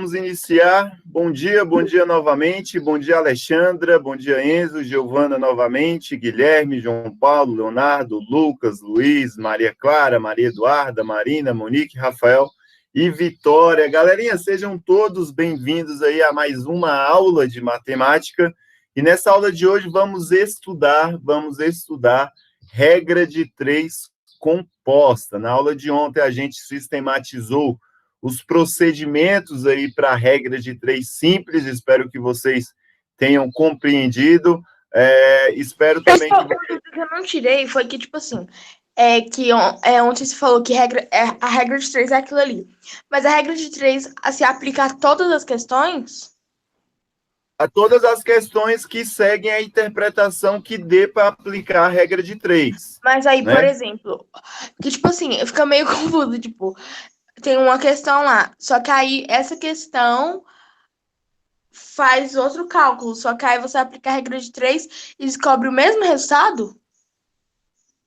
vamos iniciar. Bom dia novamente. Bom dia, Alexandra. Bom dia, Enzo, Giovana novamente, Guilherme, João Paulo, Leonardo, Lucas, Luiz, Maria Clara, Maria Eduarda, Marina, Monique, Rafael e Vitória. Galerinha, sejam todos bem-vindos aí a mais uma aula de matemática. E nessa aula de hoje vamos estudar regra de três composta. Na aula de ontem a gente sistematizou os procedimentos aí para a regra de três simples. Espero que vocês tenham compreendido. Espero também que... O que eu não tirei foi que, tipo assim, ontem você falou que a regra de três é aquilo ali. Mas a regra de três se aplica a todas as questões? A todas as questões que seguem a interpretação que dê para aplicar a regra de três. Mas aí, né? por exemplo, que, tipo assim, fica meio confuso, tipo, tem uma questão lá, só que aí essa questão faz outro cálculo, só que aí você aplica a regra de três e descobre o mesmo resultado?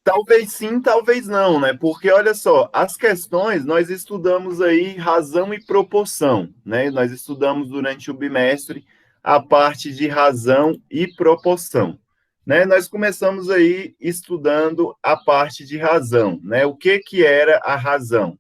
Talvez sim, talvez não, né? Porque, olha só, as questões, nós estudamos aí razão e proporção, né? Nós estudamos durante o bimestre a parte de razão e proporção, né? Nós começamos aí estudando a parte de razão, né? O que era a razão?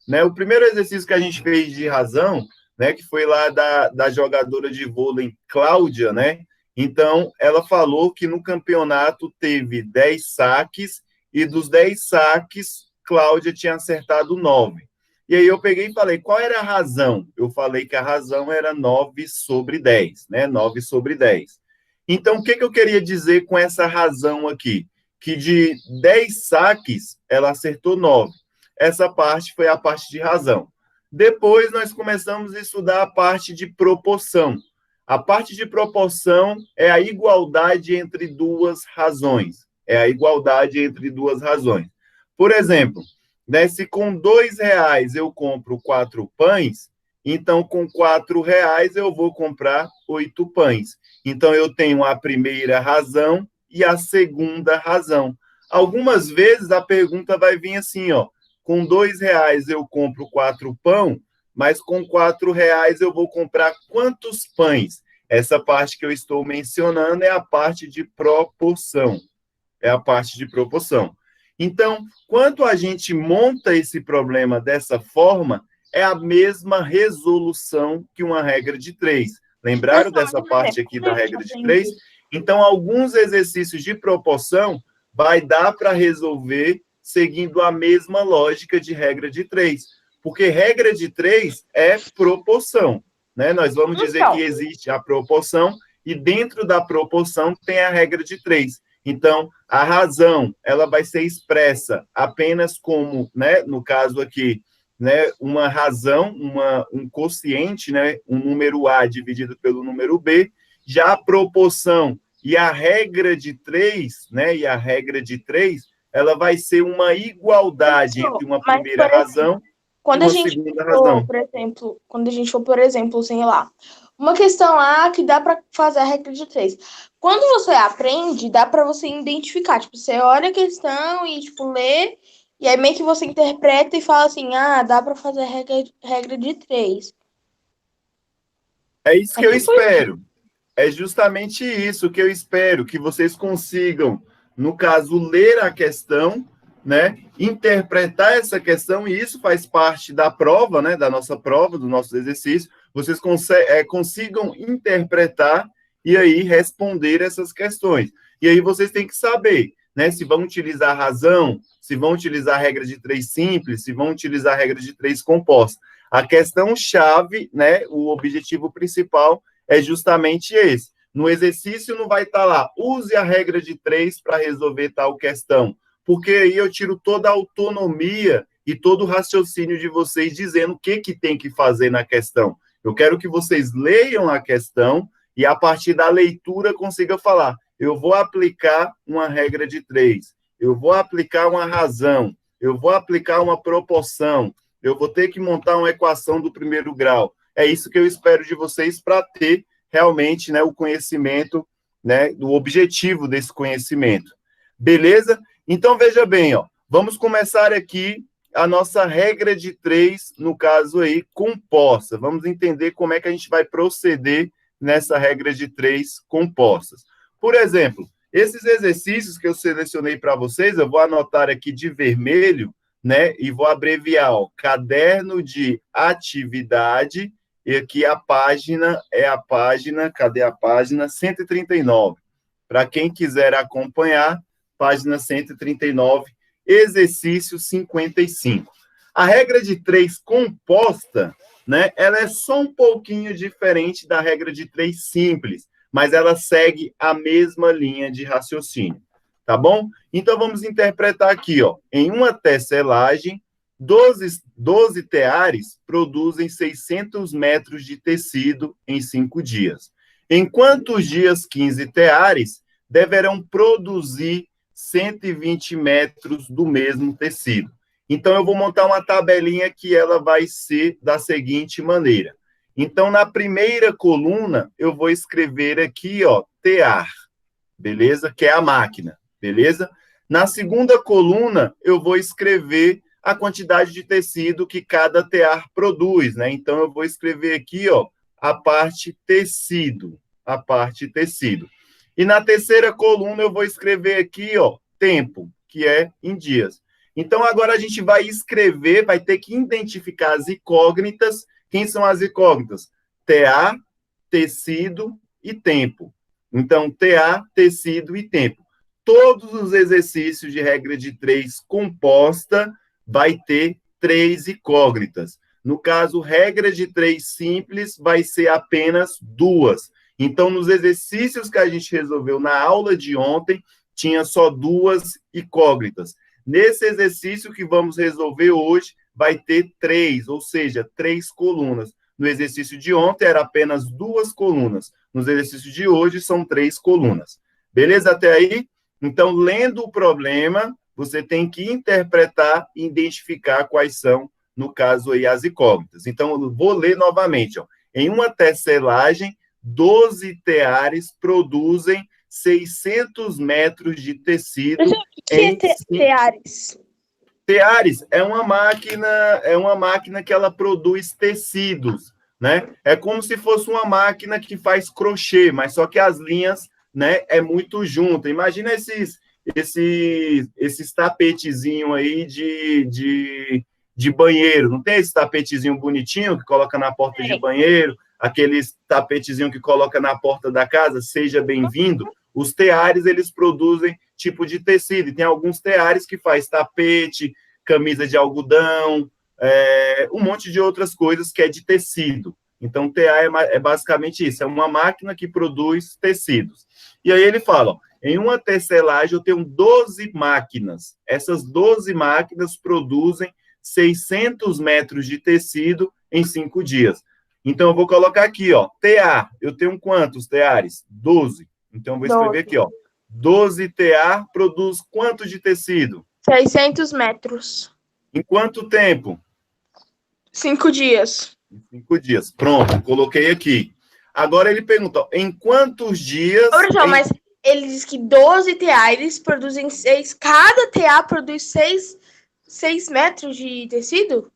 Né? O primeiro exercício que a gente fez de razão, né? Que foi lá da jogadora de vôlei Cláudia, né? Então, ela falou que no campeonato teve 10 saques e dos 10 saques, Cláudia tinha acertado 9. E aí eu peguei e falei, qual era a razão? Eu falei que a razão era 9 sobre 10, né? 9 sobre 10. Então, o que eu queria dizer com essa razão aqui? Que de 10 saques, ela acertou 9. Essa parte foi a parte de razão. Depois, nós começamos a estudar a parte de proporção. A parte de proporção é a igualdade entre duas razões. É a igualdade entre duas razões. Por exemplo, né, se com R$ 2 eu compro 4 pães, então com R$ 4 eu vou comprar 8 pães. Então eu tenho a primeira razão e a segunda razão. Algumas vezes a pergunta vai vir assim, ó, com R$ 2 eu compro 4 pão, mas com R$ 4 eu vou comprar quantos pães? Essa parte que eu estou mencionando é a parte de proporção. É a parte de proporção. Então, quando a gente monta esse problema dessa forma, é a mesma resolução que uma regra de três. Lembraram dessa parte aqui da regra de três? Então, alguns exercícios de proporção vai dar para resolver seguindo a mesma lógica de regra de três. Porque regra de três é proporção. Né? Nós vamos dizer que existe a proporção e dentro da proporção tem a regra de três. Então, a razão, ela vai ser expressa apenas como, né, no caso aqui, né, uma razão, um quociente, né, um número A dividido pelo número B. Já a proporção e a regra de três, né, ela vai ser uma igualdade entre uma primeira razão e uma segunda razão. Quando a gente for, por exemplo, sei lá, uma questão lá que dá para fazer a regra de três. Quando você aprende, dá para você identificar. Tipo, você olha a questão e, tipo, lê, e aí meio que você interpreta e fala assim, dá para fazer a regra de três. É isso que eu espero. É justamente isso que eu espero, que vocês consigam, no caso, ler a questão, né, interpretar essa questão, e isso faz parte da prova, né, da nossa prova, do nosso exercício, vocês consigam interpretar e aí responder essas questões. E aí vocês têm que saber, né, se vão utilizar a razão, se vão utilizar a regra de três simples, se vão utilizar a regra de três composta. A questão-chave, né, o objetivo principal é justamente esse. No exercício não vai estar lá, use a regra de três para resolver tal questão, porque aí eu tiro toda a autonomia e todo o raciocínio de vocês dizendo o que tem que fazer na questão. Eu quero que vocês leiam a questão e, a partir da leitura, consiga falar, eu vou aplicar uma regra de três, eu vou aplicar uma razão, eu vou aplicar uma proporção, eu vou ter que montar uma equação do primeiro grau. É isso que eu espero de vocês para ter realmente, né, o conhecimento, né, do objetivo desse conhecimento. Beleza? Então, veja bem, ó, vamos começar aqui a nossa regra de 3, no caso aí, composta. Vamos entender como é que a gente vai proceder nessa regra de 3 compostas. Por exemplo, esses exercícios que eu selecionei para vocês, eu vou anotar aqui de vermelho, né? E vou abreviar, ó, caderno de atividade, e aqui a página é a página, cadê a página? 139. Para quem quiser acompanhar, página 139, exercício 55. A regra de 3 composta, né, ela é só um pouquinho diferente da regra de 3 simples, mas ela segue a mesma linha de raciocínio, tá bom? Então, vamos interpretar aqui, ó, em uma tecelagem, 12 teares produzem 600 metros de tecido em 5 dias. Em quantos dias 15 teares deverão produzir 120 metros do mesmo tecido? Então, eu vou montar uma tabelinha que ela vai ser da seguinte maneira. Então, na primeira coluna, eu vou escrever aqui, ó, tear, beleza? Que é a máquina, beleza? Na segunda coluna, eu vou escrever a quantidade de tecido que cada tear produz, né? Então, eu vou escrever aqui, ó, a parte tecido, a parte tecido. E na terceira coluna, eu vou escrever aqui, ó, tempo, que é em dias. Então, agora a gente vai escrever, vai ter que identificar as incógnitas. Quem são as incógnitas? TA, tecido e tempo. Então, TA, tecido e tempo. Todos os exercícios de regra de 3 composta vai ter 3 incógnitas. No caso, regra de 3 simples vai ser apenas 2. Então, nos exercícios que a gente resolveu na aula de ontem, tinha só 2 incógnitas. Nesse exercício que vamos resolver hoje, vai ter 3, ou seja, 3 colunas. No exercício de ontem, era apenas 2 colunas. Nos exercícios de hoje, são 3 colunas. Beleza até aí? Então, lendo o problema, você tem que interpretar e identificar quais são, no caso aí, as incógnitas. Então, eu vou ler novamente. Ó. Em uma tecelagem, 12 teares produzem 600 metros de tecido. O que é teares? Teares é uma máquina que ela produz tecidos, né? É como se fosse uma máquina que faz crochê, mas só que as linhas, né, é muito junta. Imagina esses tapetezinho aí de banheiro. Não tem esse tapetezinho bonitinho que coloca na porta de banheiro, aqueles tapetezinho que coloca na porta da casa, seja bem-vindo. Os teares, eles produzem tipo de tecido. E tem alguns teares que faz tapete, camisa de algodão, um monte de outras coisas que é de tecido. Então, tear é basicamente isso. É uma máquina que produz tecidos. E aí ele fala, ó, em uma tecelagem eu tenho 12 máquinas. Essas 12 máquinas produzem 600 metros de tecido em 5 dias. Então, eu vou colocar aqui, ó, TA. Eu tenho quantos teares? 12. Então, eu vou escrever aqui, ó. 12 TA produz quanto de tecido? 600 metros. Em quanto tempo? 5 dias. Em 5 dias. Pronto, coloquei aqui. Agora ele pergunta, ó, em quantos dias... Professor, mas ele diz que 12 teares produzem 6... Cada TA produz 6 metros de tecido?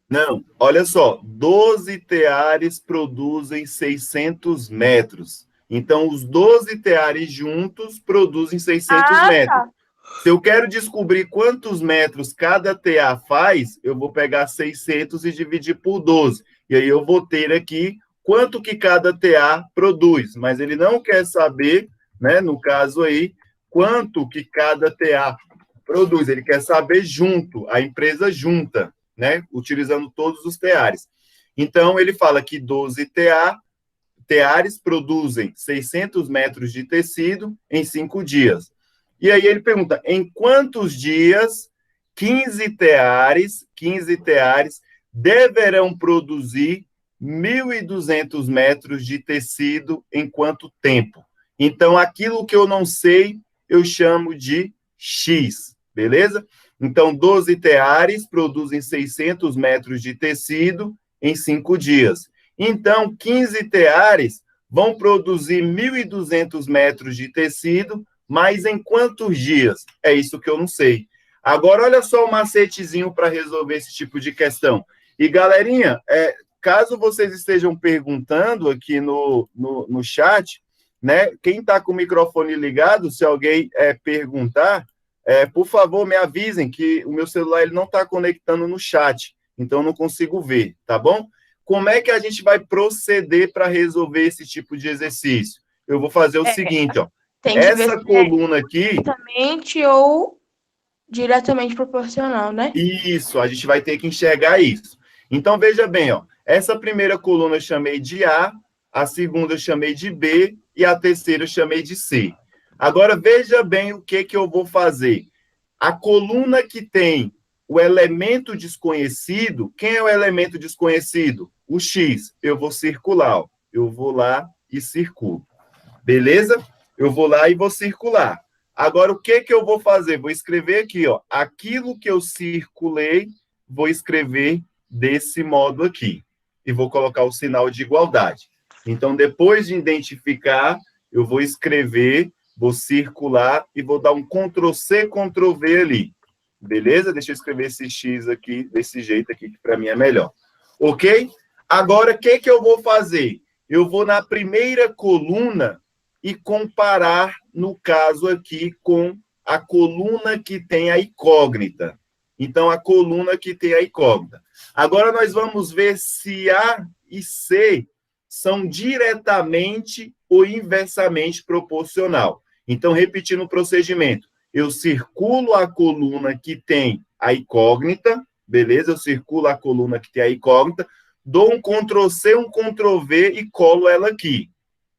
Não, olha só, 12 teares produzem 600 metros. Então, os 12 teares juntos produzem 600 metros. Tá. Se eu quero descobrir quantos metros cada TA faz, eu vou pegar 600 e dividir por 12. E aí eu vou ter aqui quanto que cada TA produz. Mas ele não quer saber, né, no caso aí, quanto que cada TA produz. Ele quer saber junto, a empresa junta, né, utilizando todos os teares. Então, ele fala que 12 teares produzem 600 metros de tecido em 5 dias. E aí ele pergunta, em quantos dias 15 teares deverão produzir 1.200 metros de tecido em quanto tempo? Então, aquilo que eu não sei, eu chamo de X, beleza? Então, 12 teares produzem 600 metros de tecido em 5 dias. Então, 15 teares vão produzir 1.200 metros de tecido, mas em quantos dias? É isso que eu não sei. Agora, olha só o macetezinho para resolver esse tipo de questão. E, galerinha, caso vocês estejam perguntando aqui no chat, né, quem está com o microfone ligado, se alguém perguntar, por favor, me avisem que o meu celular ele não está conectando no chat, então eu não consigo ver, tá bom? Como é que a gente vai proceder para resolver esse tipo de exercício? Eu vou fazer o seguinte, ó. Tem que ver Essa se coluna aqui... diretamente ou diretamente proporcional, né? Isso, a gente vai ter que enxergar isso. Então, veja bem, ó, essa primeira coluna eu chamei de a segunda eu chamei de B e a terceira eu chamei de C. Agora, veja bem o que eu vou fazer. A coluna que tem o elemento desconhecido, quem é o elemento desconhecido? O X. Eu vou circular, ó. Eu vou lá e circulo. Beleza? Eu vou lá e vou circular. Agora, o que eu vou fazer? Vou escrever aqui, ó. Aquilo que eu circulei, vou escrever desse modo aqui. E vou colocar o sinal de igualdade. Então, depois de identificar, eu vou escrever, vou circular e vou dar um Ctrl+C, Ctrl+V ali. Beleza? Deixa eu escrever esse X aqui, desse jeito aqui, que para mim é melhor. Ok? Agora, o que eu vou fazer? Eu vou na primeira coluna e comparar, no caso aqui, com a coluna que tem a incógnita. Então, a coluna que tem a incógnita. Agora, nós vamos ver se A e C são diretamente ou inversamente proporcional. Então, repetindo o procedimento, eu circulo a coluna que tem a incógnita, beleza? Eu circulo a coluna que tem a incógnita, dou um Ctrl+C, um Ctrl+V e colo ela aqui.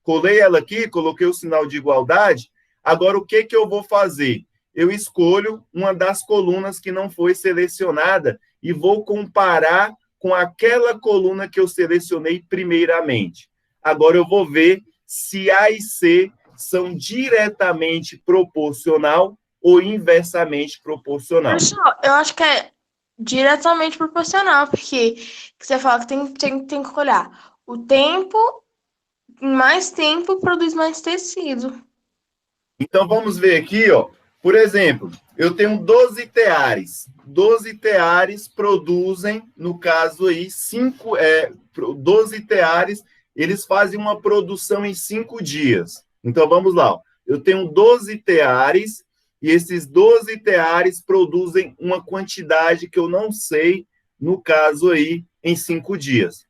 Colei ela aqui, coloquei o sinal de igualdade. Agora, o que eu vou fazer? Eu escolho uma das colunas que não foi selecionada e vou comparar com aquela coluna que eu selecionei primeiramente. Agora, eu vou ver se A e C são diretamente proporcional ou inversamente proporcional. Pessoal, eu acho que é diretamente proporcional, porque você fala que tem que olhar o tempo, mais tempo produz mais tecido. Então, vamos ver aqui, ó. Por exemplo, eu tenho 12 teares. 12 teares produzem, no caso aí, 12 teares, eles fazem uma produção em 5 dias. Então, vamos lá. Ó. Eu tenho 12 teares, e esses 12 teares produzem uma quantidade que eu não sei, no caso aí, em 5 dias.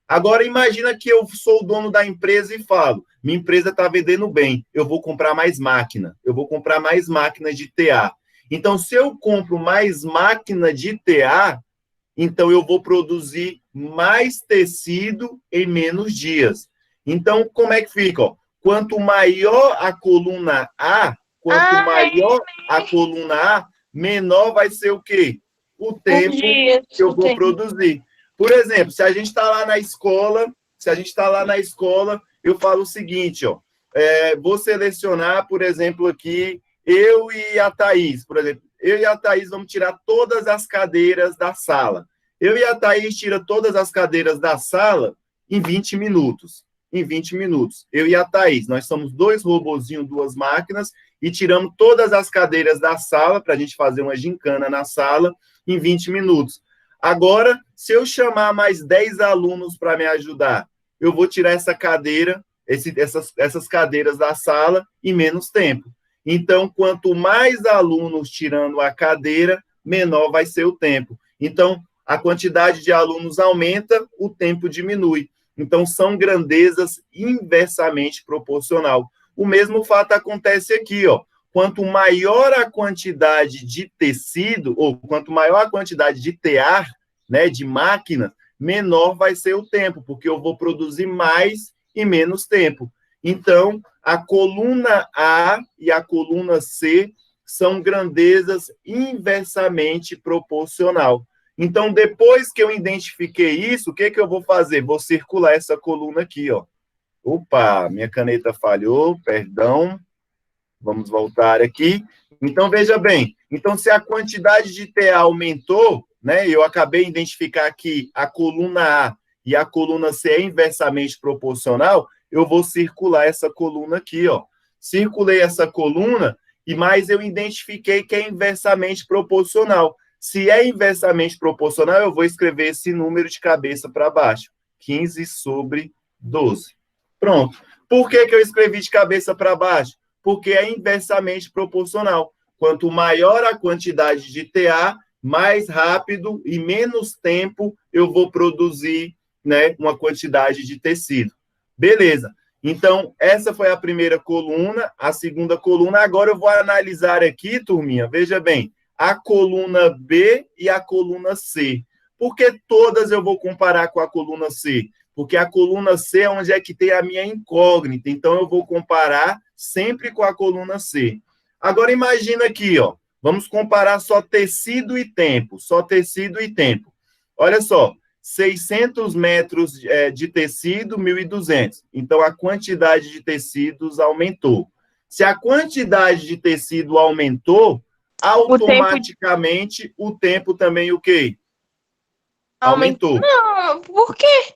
Agora, imagina que eu sou o dono da empresa e falo, minha empresa está vendendo bem, eu vou comprar mais máquina, eu vou comprar mais máquina de TA. Então, se eu compro mais máquina de TA, então eu vou produzir mais tecido em menos dias. Então, como é que fica? Ó? Quanto maior a coluna A, menor vai ser o quê? O tempo que eu vou produzir. Por exemplo, se a gente está lá na escola, eu falo o seguinte, ó, vou selecionar, por exemplo, aqui, eu e a Thaís, por exemplo, eu e a Thaís vamos tirar todas as cadeiras da sala. Eu e a Thaís tira todas as cadeiras da sala em 20 minutos. Em 20 minutos. Eu e a Thaís, nós somos 2 robozinhos, 2 máquinas, e tiramos todas as cadeiras da sala, para a gente fazer uma gincana na sala, em 20 minutos. Agora, se eu chamar mais 10 alunos para me ajudar, eu vou tirar essa cadeira, essas cadeiras da sala em menos tempo. Então, quanto mais alunos tirando a cadeira, menor vai ser o tempo. Então, a quantidade de alunos aumenta, o tempo diminui. Então, são grandezas inversamente proporcional. O mesmo fato acontece aqui, ó. Quanto maior a quantidade de tecido, ou quanto maior a quantidade de tear, né, de máquina, menor vai ser o tempo, porque eu vou produzir mais em menos tempo. Então, a coluna A e a coluna C são grandezas inversamente proporcional. Então, depois que eu identifiquei isso, o que eu vou fazer? Vou circular essa coluna aqui, ó. Opa, minha caneta falhou, perdão. Vamos voltar aqui. Então, veja bem. Então, se a quantidade de TA aumentou, né, eu acabei de identificar que a coluna A e a coluna C é inversamente proporcional, eu vou circular essa coluna aqui, ó. Circulei essa coluna e mais eu identifiquei que é inversamente proporcional. Se é inversamente proporcional, eu vou escrever esse número de cabeça para baixo. 15 sobre 12. Pronto. Por que eu escrevi de cabeça para baixo? Porque é inversamente proporcional. Quanto maior a quantidade de TA, mais rápido e menos tempo eu vou produzir, né, uma quantidade de tecido. Beleza. Então, essa foi a primeira coluna. A segunda coluna, agora eu vou analisar aqui, turminha, veja bem, a coluna B e a coluna C. Por que todas eu vou comparar com a coluna C? Porque a coluna C é onde é que tem a minha incógnita. Então, eu vou comparar sempre com a coluna C. Agora, imagina aqui, ó. Vamos comparar só tecido e tempo. Só tecido e tempo. Olha só, 600 metros de tecido, 1.200. Então, a quantidade de tecidos aumentou. Se a quantidade de tecido aumentou, automaticamente o tempo também o quê? Aumentou. Não, por quê?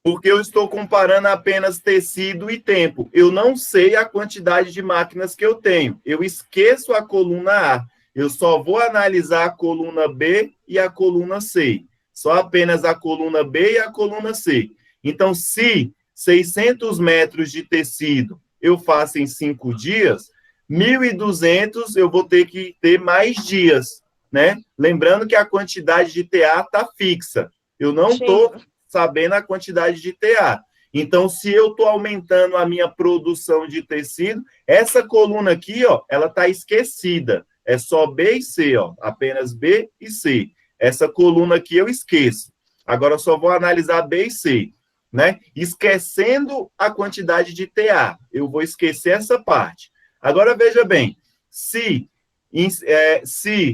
Porque eu estou comparando apenas tecido e tempo. Eu não sei a quantidade de máquinas que eu tenho. Eu esqueço a coluna A. Eu só vou analisar a coluna B e a coluna C. Só apenas a coluna B e a coluna C. Então, se 600 metros de tecido eu faço em 5 dias, 1.200 eu vou ter que ter mais dias, né? Lembrando que a quantidade de TA está fixa. Eu não estou sabendo a quantidade de TA. Então, se eu estou aumentando a minha produção de tecido, essa coluna aqui, ó, ela está esquecida. É só B e C, ó, apenas B e C. Essa coluna aqui eu esqueço. Agora eu só vou analisar B e C, né? Esquecendo a quantidade de TA. Eu vou esquecer essa parte. Agora, veja bem, se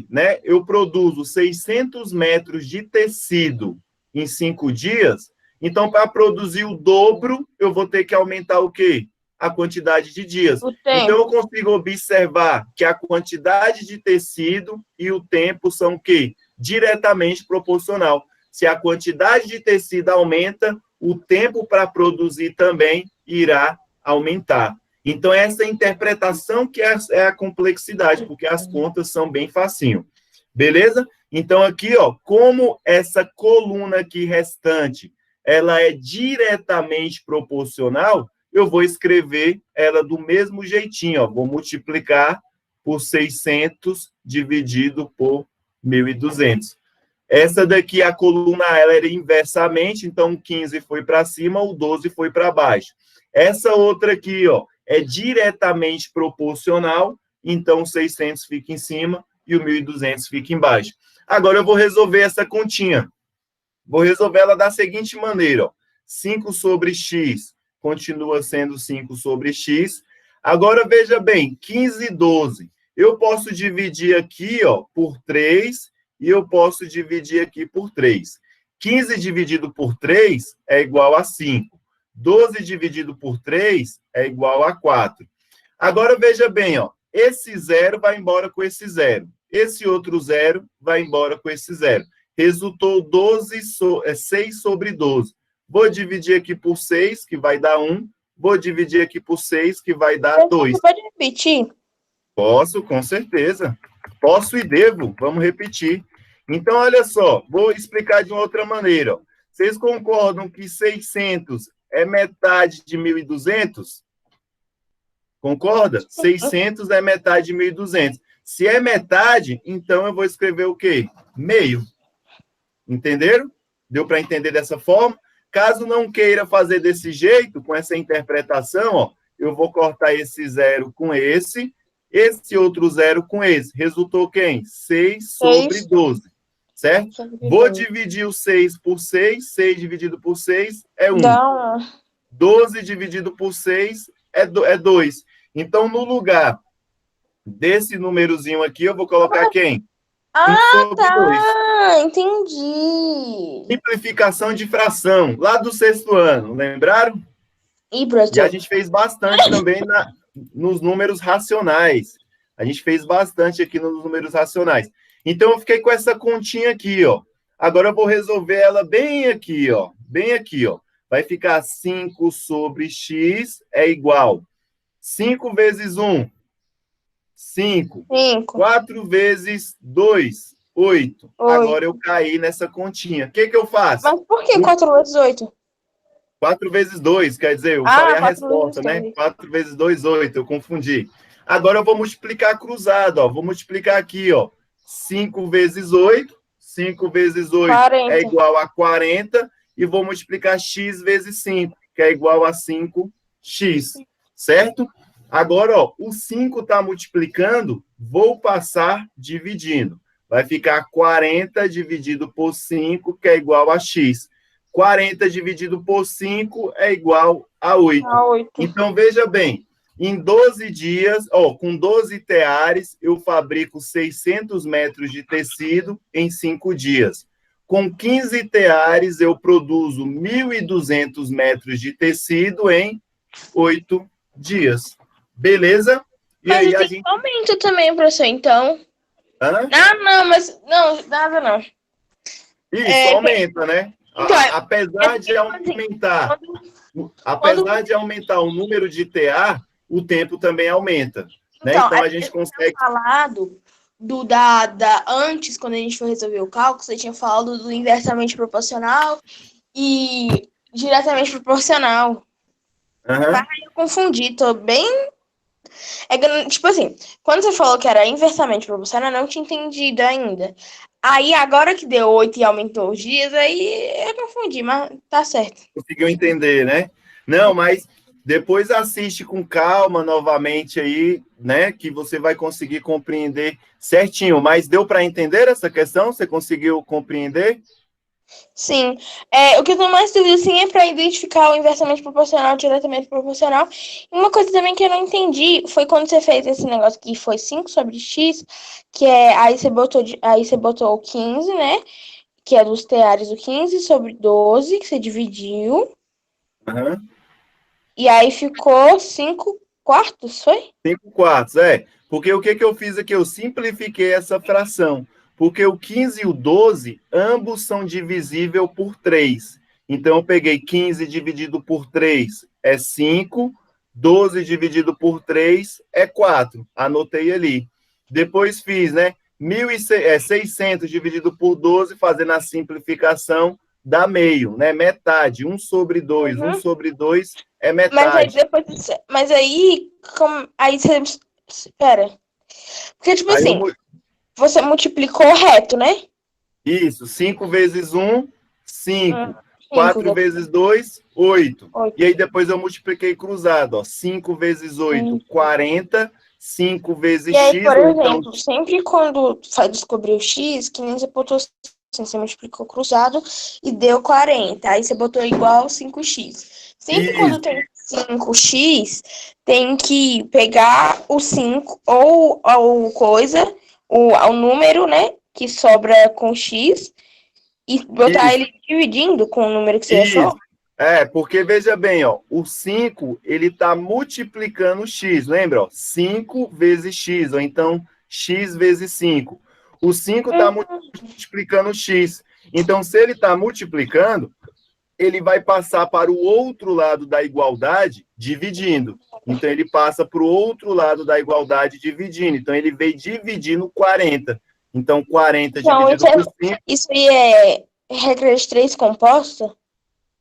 né, eu produzo 600 metros de tecido em 5 dias, então, para produzir o dobro, eu vou ter que aumentar o quê? A quantidade de dias. Então, eu consigo observar que a quantidade de tecido e o tempo são o quê? Diretamente proporcional. Se a quantidade de tecido aumenta, o tempo para produzir também irá aumentar. Então, essa interpretação que é a complexidade, porque as contas são bem facinho. Beleza? Então, aqui, ó, como essa coluna aqui restante, ela é diretamente proporcional, eu vou escrever ela do mesmo jeitinho, ó, vou multiplicar por 600 dividido por 1.200. Essa daqui, a coluna, ela era inversamente, então o 15 foi para cima, o 12 foi para baixo. Essa outra aqui, ó, é diretamente proporcional, então o 600 fica em cima e o 1.200 fica embaixo. Agora eu vou resolver essa continha. Vou resolver ela da seguinte maneira, ó. 5 sobre x continua sendo 5 sobre x. Agora, veja bem, 15 e 12. Eu posso dividir aqui, ó, por 3 e eu posso dividir aqui por 3. 15 dividido por 3 é igual a 5. 12 dividido por 3 é igual a 4. Agora, veja bem, ó, esse zero vai embora com esse zero. Esse outro zero vai embora com esse zero. Resultou 6 sobre 12. Vou dividir aqui por 6, que vai dar 1. Vou dividir aqui por 6, que vai dar 2. Você pode repetir? Posso, com certeza. Posso e devo. Vamos repetir. Então, olha só. Vou explicar de uma outra maneira. Vocês concordam que 600 é metade de 1.200? Concorda? 600 é metade de 1.200. Se é metade, então eu vou escrever o quê? Meio. Entenderam? Deu para entender dessa forma? Caso não queira fazer desse jeito, com essa interpretação, ó, eu vou cortar esse zero com esse outro zero com esse. Resultou quem? 6 sobre 12. Certo? Vou dividir o 6 por 6. 6 dividido por 6 é 1. 12 dividido por 6 é 2. Então, no lugar desse númerozinho aqui, eu vou colocar quem? Tá, entendi. Simplificação de fração, lá do 6º ano, lembraram? E a gente fez bastante também nos números racionais. A gente fez bastante aqui nos números racionais. Então, eu fiquei com essa continha aqui, ó. Agora eu vou resolver ela bem aqui, ó. Bem aqui, ó. Vai ficar 5 sobre x é igual 5 vezes 1. 5. 5. 4 vezes 2, 8. 8. Agora eu caí nessa continha. O que eu faço? Mas por que 4 vezes 8? 4 vezes 2, quer dizer, eu falei a 4 resposta, vezes né? 2. 4 vezes 2, 8, eu confundi. Agora eu vou multiplicar cruzado, ó. Vou multiplicar aqui, ó. 5 vezes 8. 5 vezes 8 40. é igual a 40. E vou multiplicar x vezes 5, que é igual a 5x. Certo? Agora, ó, o 5 está multiplicando, vou passar dividindo. Vai ficar 40 dividido por 5, que é igual a x. 40 dividido por 5 é igual a 8. A 8. Então, veja bem, em 12 dias, com 12 teares, eu fabrico 600 metros de tecido em 5 dias. Com 15 teares, eu produzo 1.200 metros de tecido em 8 dias. Beleza? E Mas aí a tem gente... aumento também, professor, então. Hã? Não, mas... Não, nada não. Isso, aumenta, né? Então, Apesar de aumentar... Apesar de aumentar o número de TA, o tempo também aumenta. Né? Então, a gente consegue... falado antes, quando a gente foi resolver o cálculo, você tinha falado do inversamente proporcional e diretamente proporcional. Eu confundi, tô bem... tipo assim, quando você falou que era inversamente proporcional, eu não tinha entendido ainda. Aí, agora que deu 8 e aumentou os dias, aí eu confundi, mas tá certo. Conseguiu entender, né? Não, mas depois assiste com calma novamente aí, né? Que você vai conseguir compreender certinho. Mas deu para entender essa questão? Você conseguiu compreender? Sim. O que eu tenho mais dúvida, assim, é para identificar o inversamente proporcional, diretamente proporcional. E uma coisa também que eu não entendi foi quando você fez esse negócio que foi 5 sobre x, que aí você botou o 15, né? Que é dos teares o 15 sobre 12, que você dividiu. Uhum. E aí ficou 5 quartos, foi? 5 quartos, Porque o que eu fiz aqui? Eu simplifiquei essa fração. Porque o 15 e o 12, ambos são divisíveis por 3. Então, eu peguei 15 dividido por 3 é 5, 12 dividido por 3 é 4. Anotei ali. Depois fiz, né? 1.600 dividido por 12, fazendo a simplificação, dá meio, né? Metade. 1 sobre 2. 1 sobre 2 é metade. Mas aí você... Espera. Porque, tipo Aí assim, você multiplicou reto, né? Isso, 5 vezes 1, 5. 4 5 vezes 2, 8. 8. E aí depois eu multipliquei cruzado, ó. 5 vezes 8, 40. 5 vezes E aí, x, por ou exemplo, então... sempre quando descobrir o x, que nem você botou assim, você multiplicou cruzado e deu 40. Aí você botou igual 5x. Sempre quando tem 5x, tem que pegar o 5 ou o número, né, que sobra com x e botar ele dividindo com o número que você achou. Porque veja bem, ó, o 5, ele está multiplicando o x, lembra? Ó, 5 vezes x, ou então x vezes 5. O 5 está multiplicando o x. Então, se ele está multiplicando, ele vai passar para o outro lado da igualdade dividindo. Então, ele passa para o outro lado da igualdade dividindo. Então, ele veio dividindo 40. Então, 40 dividido por 5... Isso aí é regra de 3 composta?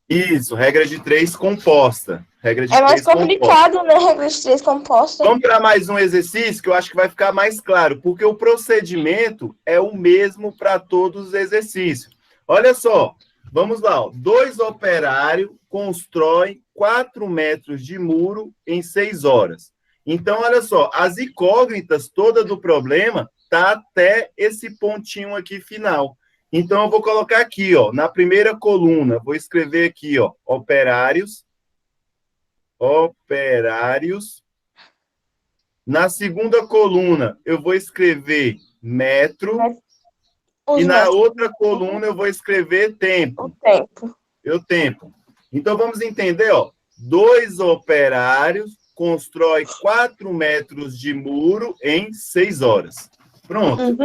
Isso, regra de 3 composta. Regra de é mais 3 complicado, composta. né? Regra de 3 composta. Vamos para mais um exercício que eu acho que vai ficar mais claro, porque o procedimento é o mesmo para todos os exercícios. Olha só, vamos lá. Ó. 2 operários constroem 4 metros de muro em 6 horas. Então, olha só, as incógnitas toda do problema tá até esse pontinho aqui final. Então, eu vou colocar aqui, ó, na primeira coluna, vou escrever aqui, ó, operários. Na segunda coluna, eu vou escrever metro. E na outra coluna, eu vou escrever tempo. O tempo. Então, vamos entender, ó. 2 operários constroem 4 metros de muro em 6 horas. Pronto.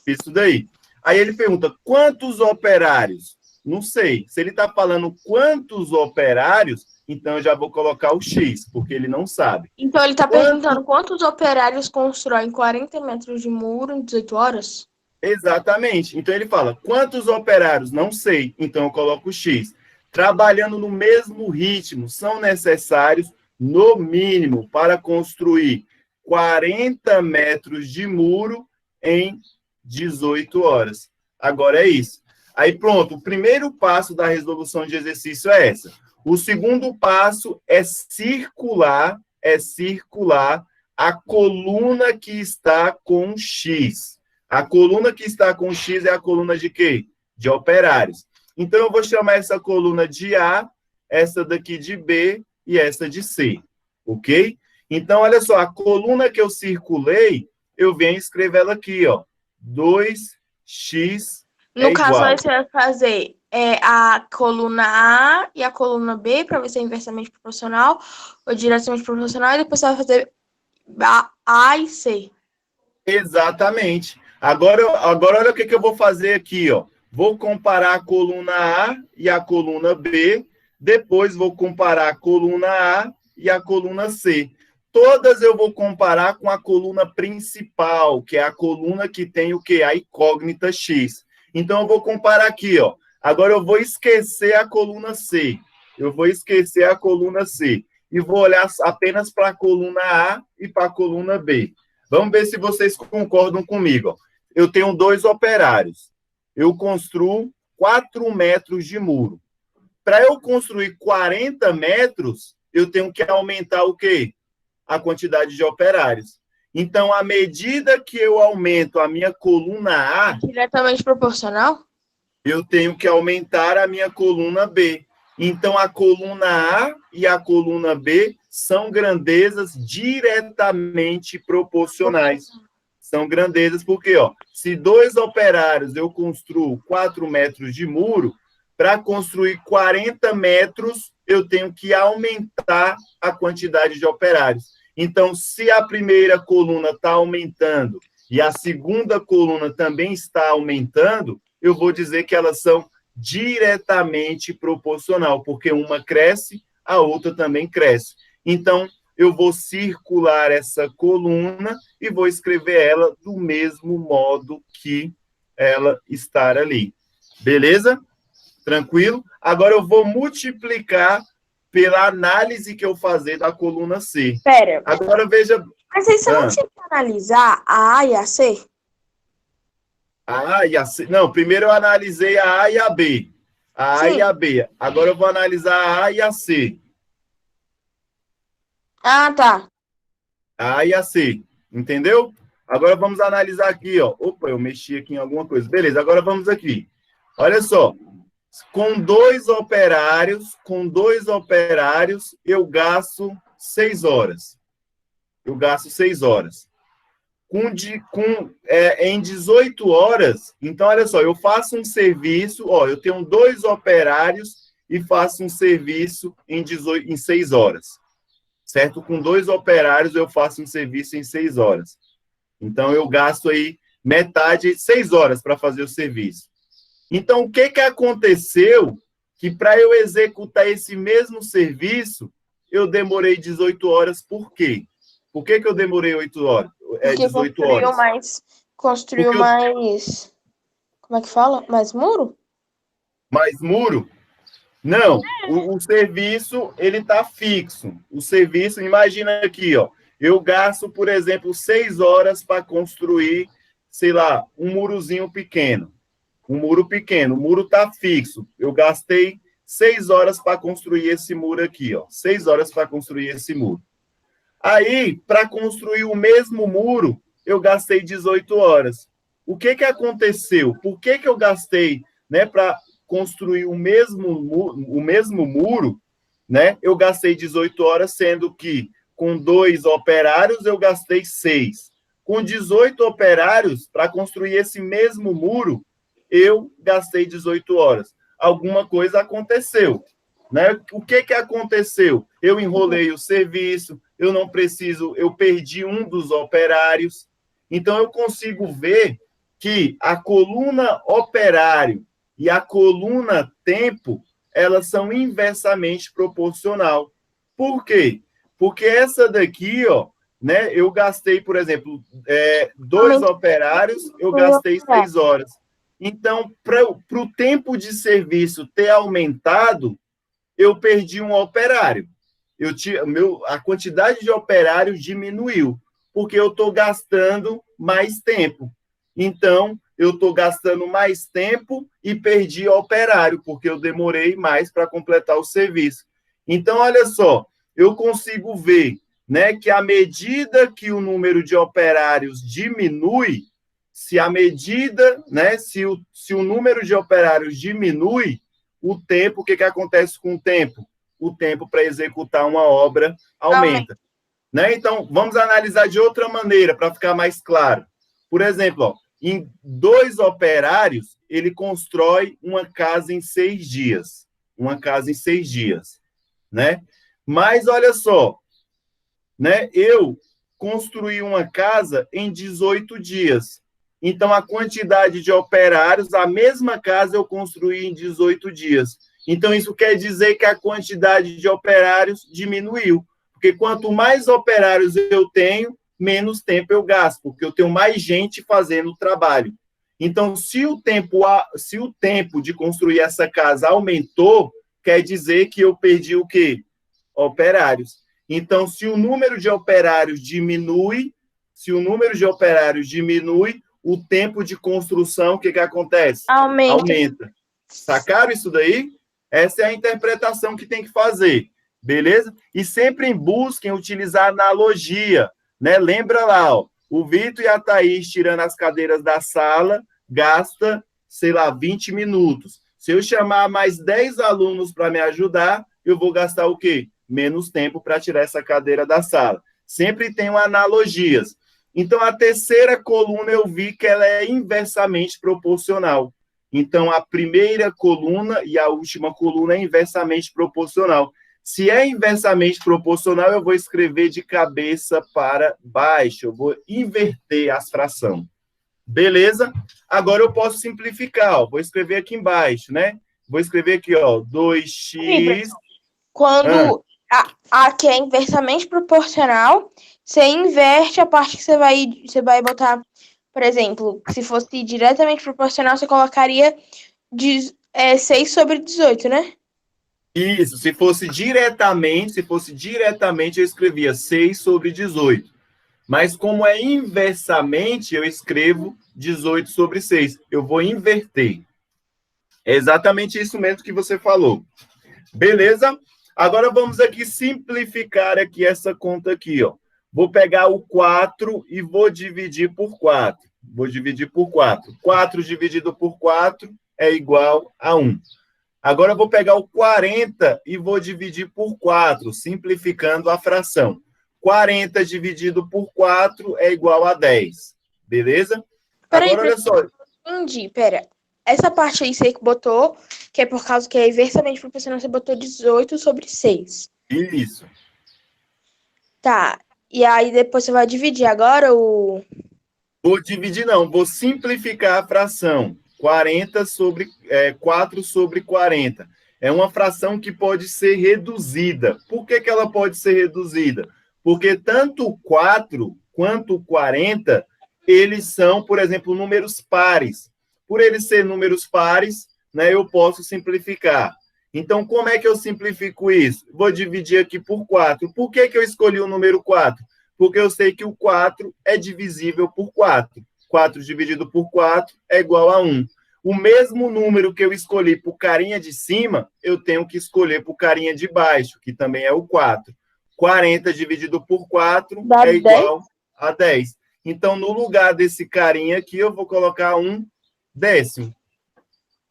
Isso daí. Aí ele pergunta, quantos operários? Não sei. Se ele está falando quantos operários, então eu já vou colocar o X, porque ele não sabe. Então ele está Quanto perguntando quantos operários constroem 40 metros de muro em 18 horas? Exatamente. Então ele fala, quantos operários? Não sei. Então eu coloco o X. Trabalhando no mesmo ritmo, são necessários, no mínimo, para construir 40 metros de muro em 18 horas. Agora é isso. Aí pronto, o primeiro passo da resolução de exercício é essa. O segundo passo é circular a coluna que está com X. A coluna que está com X é a coluna de quê? De operários. Então, eu vou chamar essa coluna de A, essa daqui de B e essa de C. Ok? Então, olha só, a coluna que eu circulei, eu venho escrever ela aqui, ó. 2x é No caso, aí igual. você vai fazer a coluna A e a coluna B para ver se é inversamente proporcional ou diretamente proporcional, e depois você vai fazer A e C. Exatamente. Agora olha o que eu vou fazer aqui, ó. Vou comparar a coluna A e a coluna B, depois vou comparar a coluna A e a coluna C. Todas eu vou comparar com a coluna principal, que é a coluna que tem o quê? A incógnita X. Então eu vou comparar aqui, ó. Agora eu vou esquecer a coluna C. Eu vou esquecer a coluna C e vou olhar apenas para a coluna A e para a coluna B. Vamos ver se vocês concordam comigo. Eu tenho 2 operários. Eu construo 4 metros de muro. Para eu construir 40 metros, eu tenho que aumentar o quê? A quantidade de operários. Então, à medida que eu aumento a minha coluna A, Diretamente proporcional? eu tenho que aumentar a minha coluna B. Então, a coluna A e a coluna B são grandezas diretamente proporcionais. São grandezas porque, ó, se 2 operários eu construo 4 metros de muro, para construir 40 metros, eu tenho que aumentar a quantidade de operários. Então, se a primeira coluna está aumentando e a segunda coluna também está aumentando, eu vou dizer que elas são diretamente proporcional, porque uma cresce, a outra também cresce. Então, eu vou circular essa coluna e vou escrever ela do mesmo modo que ela está ali. Beleza? Tranquilo? Agora eu vou multiplicar pela análise que eu fazer da coluna C. Pera. Agora veja. Mas aí você não tinha que analisar a A e a C? A A e a C. Não, primeiro eu analisei a A e a B. A A Sim. e a B. Agora eu vou analisar a A e a C. Ah, tá. A A e a C. Entendeu? Agora vamos analisar aqui, ó. Opa, eu mexi aqui em alguma coisa. Beleza, agora vamos aqui. Olha só. Com 2 operários, eu gasto 6 horas. Eu gasto 6 horas. Em 18 horas, então, olha só, eu faço um serviço, ó, eu tenho 2 operários e faço um serviço em 6 horas. Certo? Com 2 operários, eu faço um serviço em 6 horas. Então, eu gasto aí metade, 6 horas para fazer o serviço. Então, o que aconteceu que para eu executar esse mesmo serviço, eu demorei 18 horas, por quê? Por que eu demorei 8 horas? Porque 18 horas. construiu mais, como é que fala? Mais muro? Mais muro? Não, o serviço, ele está fixo. O serviço, imagina aqui, ó, eu gasto, por exemplo, 6 horas para construir, sei lá, um murozinho pequeno. Um muro pequeno, o muro está fixo. Eu gastei 6 horas para construir esse muro aqui, ó. 6 horas para construir esse muro. Aí, para construir o mesmo muro, eu gastei 18 horas. O que aconteceu? Por que eu gastei, né, para construir o mesmo muro, né? Eu gastei 18 horas, sendo que com 2 operários eu gastei 6. Com 18 operários, para construir esse mesmo muro, eu gastei 18 horas. Alguma coisa aconteceu, né? O que aconteceu? Eu enrolei o serviço, eu perdi um dos operários. Então, eu consigo ver que a coluna operário e a coluna tempo, elas são inversamente proporcional. Por quê? Porque essa daqui, ó, né, eu gastei, por exemplo, 2 operários, eu gastei 6 horas. Então, para o tempo de serviço ter aumentado, eu perdi um operário. A quantidade de operários diminuiu, porque eu estou gastando mais tempo. Então, eu estou gastando mais tempo e perdi operário, porque eu demorei mais para completar o serviço. Então, olha só, eu consigo ver, né, que à medida que o número de operários diminui, se o número de operários diminui, o tempo, o que acontece com o tempo? O tempo para executar uma obra aumenta. Né? Então, vamos analisar de outra maneira, para ficar mais claro. Por exemplo, ó, em 2 operários, ele constrói uma casa em 6 dias. Uma casa em 6 dias. Né? Mas, olha só, né? Eu construí uma casa em 18 dias. Então, a quantidade de operários, a mesma casa eu construí em 18 dias. Então, isso quer dizer que a quantidade de operários diminuiu. Porque quanto mais operários eu tenho, menos tempo eu gasto, porque eu tenho mais gente fazendo o trabalho. Então, se o tempo de construir essa casa aumentou, quer dizer que eu perdi o quê? Operários. Então, se o número de operários diminui, o tempo de construção, o que acontece? Aumenta. Sacaram isso daí? Essa é a interpretação que tem que fazer, beleza? E sempre busquem utilizar analogia, né? Lembra lá, ó, o Vitor e a Thaís tirando as cadeiras da sala, gasta, 20 minutos. Se eu chamar mais 10 alunos para me ajudar, eu vou gastar o quê? Menos tempo para tirar essa cadeira da sala. Sempre tenho analogias. Então, a terceira coluna eu vi que ela é inversamente proporcional. Então, a primeira coluna e a última coluna é inversamente proporcional. Se é inversamente proporcional, eu vou escrever de cabeça para baixo. Eu vou inverter as frações. Beleza? Agora eu posso simplificar. Ó. Vou escrever aqui embaixo, né? Vou escrever aqui, ó, 2x... Quando aqui é inversamente proporcional, você inverte a parte que você vai botar, por exemplo, se fosse diretamente proporcional, você colocaria 6 sobre 18, né? Isso, se fosse diretamente, eu escrevia 6 sobre 18. Mas como é inversamente, eu escrevo 18 sobre 6. Eu vou inverter. É exatamente isso mesmo que você falou. Beleza? Agora vamos aqui simplificar aqui essa conta aqui, ó. Vou pegar o 4 e vou dividir por 4. 4 dividido por 4 é igual a 1. Agora eu vou pegar o 40 e vou dividir por 4, simplificando a fração. 40 dividido por 4 é igual a 10. Beleza? Agora, olha só. Entendi, pera. Essa parte aí você botou, que é por causa que é inversamente proporcional, você botou 18 sobre 6. Isso. Tá. E aí depois você vai dividir agora o... Vou dividir, não. Vou simplificar a fração. 4 sobre 40. É uma fração que pode ser reduzida. Por que ela pode ser reduzida? Porque tanto o 4 quanto o 40, eles são, por exemplo, números pares. Por eles serem números pares, né, eu posso simplificar. Então, como é que eu simplifico isso? Vou dividir aqui por 4. Por que eu escolhi o número 4? Porque eu sei que o 4 é divisível por 4. 4 dividido por 4 é igual a 1. O mesmo número que eu escolhi para o carinha de cima, eu tenho que escolher para o carinha de baixo, que também é o 4. 40 dividido por 4 é igual a 10. Então, no lugar desse carinha aqui, eu vou colocar 1/10.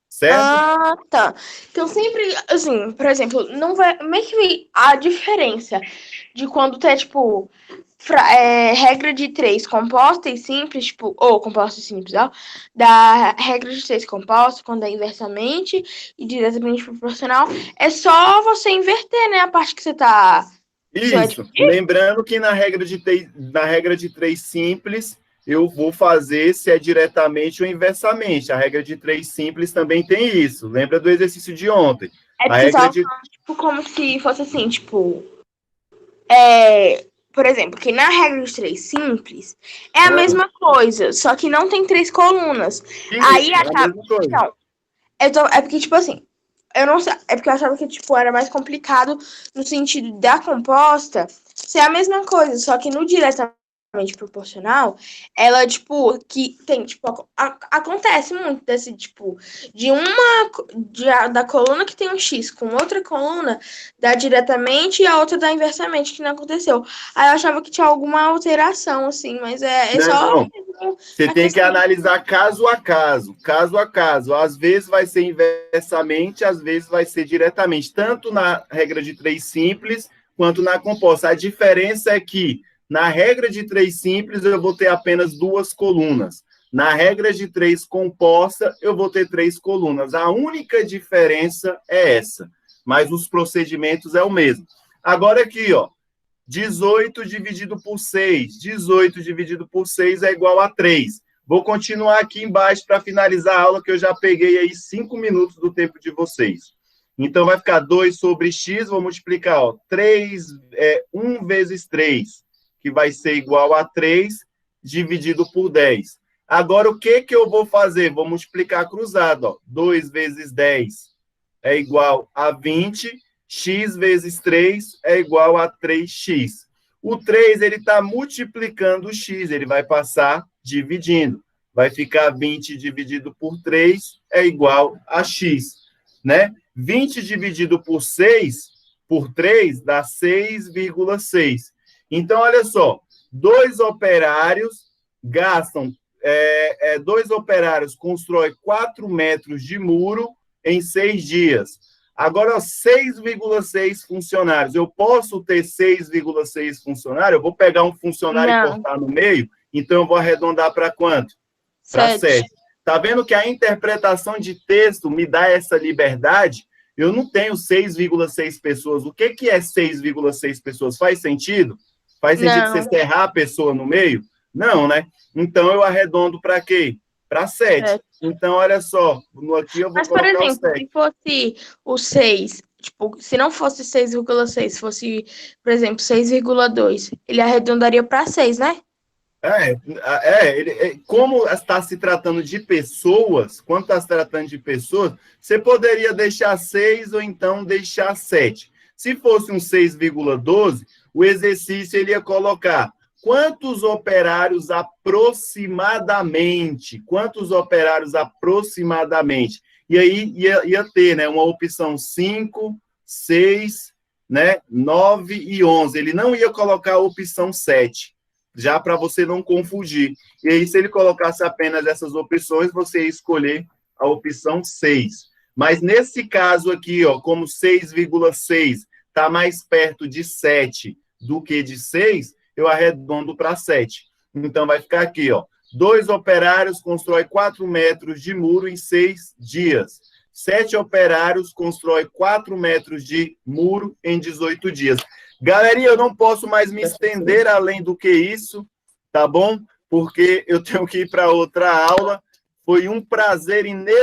Certo? Ah, tá. Então, sempre, assim, por exemplo, não vai... Meio que a diferença de quando tu é, tipo... regra de 3 composta e simples, tipo, ou composta e simples, ó, da regra de 3 composta, quando é inversamente e diretamente proporcional, é só você inverter, né, a parte que você tá... Isso. Lembrando que na regra de 3 simples, eu vou fazer se é diretamente ou inversamente. A regra de 3 simples também tem isso. Lembra do exercício de ontem? É A porque você regra tava de... falando, tipo, como se fosse assim, tipo, por exemplo, que na regra de três simples é a Ah, mesma coisa, só que não tem três colunas. Aí isso, é a acaba. mesma coisa. Então, é porque, tipo assim, eu não sei. É porque eu achava que, tipo, era mais complicado no sentido da composta ser a mesma coisa, só que no diretamente proporcional, ela, tipo, que tem, tipo, acontece muito desse, tipo, de uma, da coluna que tem um X com outra coluna, dá diretamente e a outra dá inversamente, que não aconteceu. Aí eu achava que tinha alguma alteração, assim, mas é só Não, você a tem que questão de. analisar caso a caso, caso a caso. Às vezes vai ser inversamente, às vezes vai ser diretamente, tanto na regra de 3 simples quanto na composta. A diferença é que na regra de 3 simples eu vou ter apenas 2 colunas. Na regra de 3 composta, eu vou ter 3 colunas. A única diferença é essa, mas os procedimentos é o mesmo. Agora aqui, ó, 18 dividido por 6. 18 dividido por 6 é igual a 3. Vou continuar aqui embaixo para finalizar a aula, que eu já peguei aí 5 minutos do tempo de vocês. Então, vai ficar 2 sobre x, vou multiplicar, ó, 1 vezes 3, que vai ser igual a 3, dividido por 10. Agora, o que eu vou fazer? Vou multiplicar cruzado, ó. 2 vezes 10 é igual a 20, x vezes 3 é igual a 3x. O 3 ele está multiplicando o x, ele vai passar dividindo. Vai ficar 20 dividido por 3 é igual a x. Né? 20 dividido por 3 dá 6,6. Então, olha só, dois operários gastam, dois operários constroem 4 metros de muro em 6 dias. Agora, 6,6 funcionários. Eu posso ter 6,6 funcionários? Eu vou pegar um funcionário e Não, cortar no meio? Então, eu vou arredondar para quanto? Para 7. 7. Está vendo que a interpretação de texto me dá essa liberdade? Eu não tenho 6,6 pessoas. O que é 6,6 pessoas? Faz sentido? Faz sentido você Não. serrar a pessoa no meio? Não, né? Então, eu arredondo para quê? Para 7. Então, olha só, aqui eu vou Mas, por colocar o exemplo, 7. se fosse o 6, tipo, se não fosse 6,6, fosse, por exemplo, 6,2, ele arredondaria para 6, né? Como está se tratando de pessoas, quando está se tratando de pessoas, você poderia deixar 6 ou então deixar 7. Se fosse um 6,12, o exercício ele ia colocar quantos operários aproximadamente, quantos operários aproximadamente. E aí ia ter, né, uma opção 5, 6, né, 9 e 11. Ele não ia colocar a opção 7, já para você não confundir. E aí, se ele colocasse apenas essas opções, você ia escolher a opção 6. Mas nesse caso aqui, ó, como 6,6 está mais perto de 7 do que de 6, eu arredondo para 7. Então, vai ficar aqui, ó. 2 operários constroem 4 metros de muro em 6 dias. 7 operários constroem 4 metros de muro em 18 dias. Galerinha, eu não posso mais me estender além do que isso, tá bom? Porque eu tenho que ir para outra aula. Foi um prazer inenarrável